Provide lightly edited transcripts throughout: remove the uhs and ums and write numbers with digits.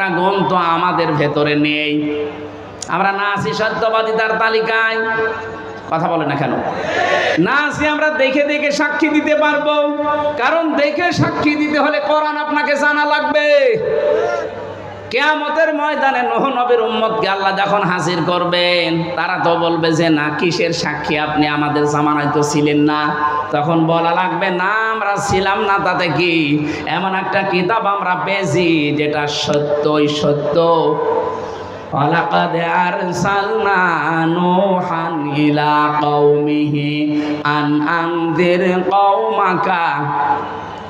একটা গুণ তো আমাদের ভেতরে নেই। আমরা না আছি সত্যবাদিতার তালিকায়, কথা বলে না কেন? না আছি আমরা দেখে দেখে সাক্ষী দিতে পারবো, কারণ দেখে সাক্ষী দিতে হলে কোরআন আপনাকে জানা লাগবে। কিয়ামতের ময়দানে নূহ নবীর উম্মতকে আল্লাহ যখন হাজির করবেন, তারা তো বলবে যে না, কিসের সাক্ষী আপনি, আমাদের জামানায় তো ছিলেন না। তখন বলা লাগবে না, আমরা ছিলাম না তাতে কি, এমন একটা কিতাব আমরা পেয়েছি যেটা সত্যই সত্য। ওয়ালাকাদ আরসালনা নূহান ইলা কওমিহি আন আনযির কওমাকা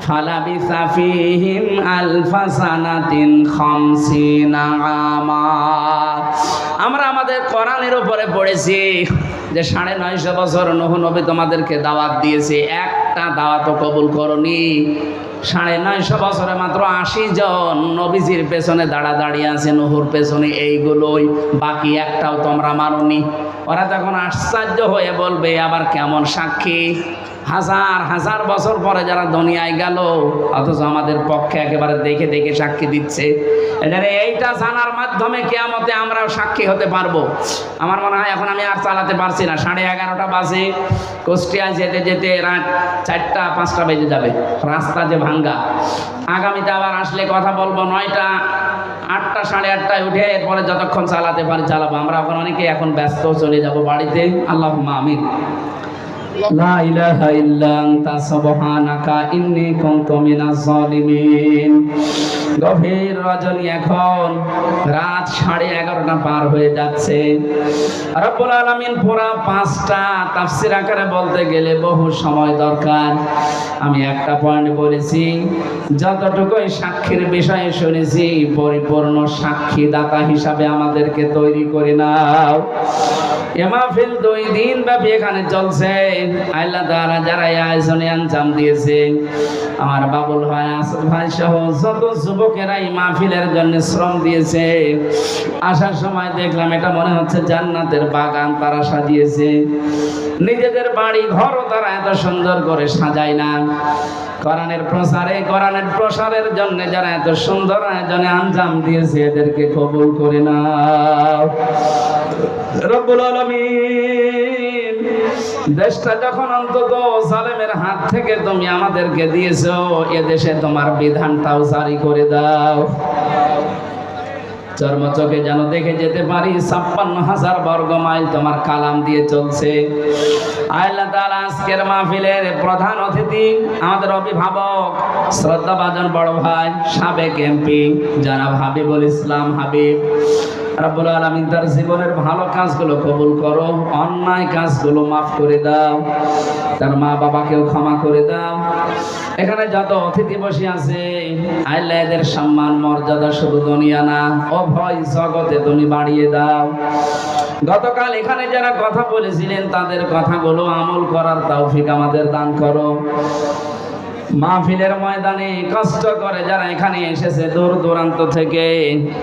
ফালাবিসা ফীহিম আলফা সানাতিন খামসিনা আমা। আমরা আমাদের কোরআনের উপরে পড়েছি যে 950 বছর নূহ নবী তোমাদেরকে দাওয়াত দিয়েছে, একটা দাওয়াতও কবুল করনি। 950 বছরে মাত্র 80 জন নবীজির পেছনে দাঁড়িয়ে আছে, নূহুর পেছনে, এইগুলোই, বাকি একটাও তোমরা মানোনি। ওরা তখন আশ্চর্য হয়ে বলবে আবার কেমন সাক্ষী, হাজার হাজার বছর পরে যারা দুনিয়ায় গেল, অথচ আমাদের পক্ষে একেবারে দেখে দেখে সাক্ষী দিচ্ছে। এইটা জানার মাধ্যমে কিয়ামতে আমরাও সাক্ষী হতে পারবো। আমার মনে হয় এখন আমি আর চালাতে পারছি না, 11:30 বাজে, কুষ্টিয়া যেতে যেতে রাত 4টা-5টা বেজে যাবে, রাস্তা যে ভাঙ্গা। আগামীতে আবার আসলে কথা বলবো 9টা, 8টা, 8:30টায় উঠে এরপরে যতক্ষণ চালাতে পারি চালাবো। আমরা এখন অনেকে এখন ব্যস্ত, চলে যাব বাড়িতে। আল্লাহুম্মা আমিন। লা ইলাহা ইল্লা আনতা সুবহানাকা ইন্নী কুনতু মিনাজ জালিমিন। গভীর রজনী, এখন রাত 11:30 পার হয়ে যাচ্ছে। রব্বুল আলামিন পুরা 5টা তাফসীর আকারে বলতে গেলে বহু সময় দরকার। আমি একটা পয়েন্ট বলেছি, যতটুকুই সাক্ষীর বিষয়ে শুনেছি পরিপূর্ণ সাক্ষীদাতা হিসাবে আমাদেরকে তৈরি করে নাও। এ মাহফিল 2 দিন ব্যাপী এখানে চলছে। আল্লাহ তাআলা যারা এই আয়োজনে আঞ্জাম দিয়েছে, আমার বাবুল ভাই, আসল ভাই সহ যত যুবকেরা এই মাহফিলের জন্য শ্রম দিয়েছে, আসার সময় দেখলাম এটা মনে হচ্ছে জান্নাতের বাগান তারা সাজিয়েছে। নিজেদের বাড়ি ঘরও তারা এত সুন্দর করে সাজায় না। কোরআনের প্রসারের জন্য যারা এত সুন্দর আয়োজনে আঞ্জাম দিয়েছে, এদেরকে কবুল করে নাও রব্বুল আলামিন। দেশটা যখন অন্তত জালেমের হাত থেকে তুমি আমাদেরকে দিয়েছো, এ দেশে তোমার বিধানটাও জারি করে দাও। চর্মচোখে যেন দেখে যেতে পারি 56,000 বর্গ মাইল তোমার কালাম দিয়ে চলছে। আল্লাহ তাআলা আজকের মাহফিলের প্রধান অতিথি, আমাদের অভিভাবক, শ্রদ্ধাভাজন বড় ভাই, সাবেক এমপি জনাব হাবিবুল ইসলাম হাবিব। রব্বুল আলামিন তার জীবনের ভালো কাজগুলো কবুল করো, অন্যায় কাজগুলো মাফ করে দাও, তার মা বাবাকেও ক্ষমা করে দাও। এখানে যত অতিথি বসে আছে, আল্লাহ এদের সম্মান মর্যাদা শুধু দুনিয়া না, উভয় জগতে তুমি বাড়িয়ে দাও। গতকাল এখানে যারা কথা বলেছিলেন তাদের কথাগুলো আমল করার তৌফিক আমাদের দান করো। মাহফিলের ময়দানে কষ্ট করে যারা এখানে এসেছে দূর দূরান্ত থেকে,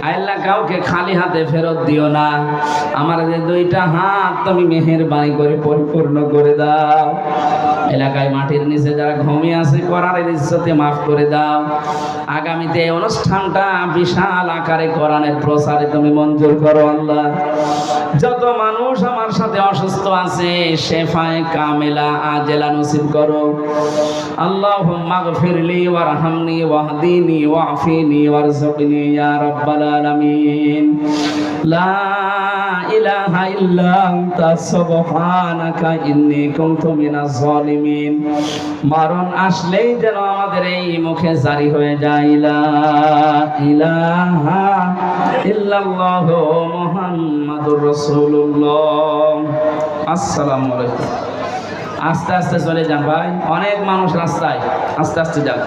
আল্লাহ কাউকে খালি হাতে ফেরত দিও না। আমার যে 2টা হাত তুমি মেহেরবানি করে পরিপূর্ণ করে দাও। এলাকায় মাটির নিচে যারা ঘুমিয়ে আছে, কোরআনের ইজ্জতে মাফ করে দাও। আগামীতে এই অনুষ্ঠানটা বিশাল আকারে কোরআনের প্রসারে তুমি মঞ্জুর করো আল্লাহ। যত মানুষ আমার সাথে অসুস্থ আছে, শেফায়ে কামেলা আজেলা নসিব করো। আল্লাহুম্মা গফিরলি ওয়ারহামনি ওয়াহদিনি ওয়াফিনি ওয়ারযুকনি ইয়া রাব্বাল আলামিন। লা ইলাহা ইল্লা আনতা সুবহানাকা ইন্নী কুনতু মিনাজ জালিমিন। মরণ আসলেই যেন আমাদের এই মুখে জারি হয়ে যায় লা ইলাহা ইল্লাল্লাহ মুহাম্মাদুর রাসূলুল্লাহ। আসসালামু আলাইকুম। আস্তে আস্তে চলে যান ভাই, অনেক মানুষ রাস্তায়, আস্তে আস্তে যান।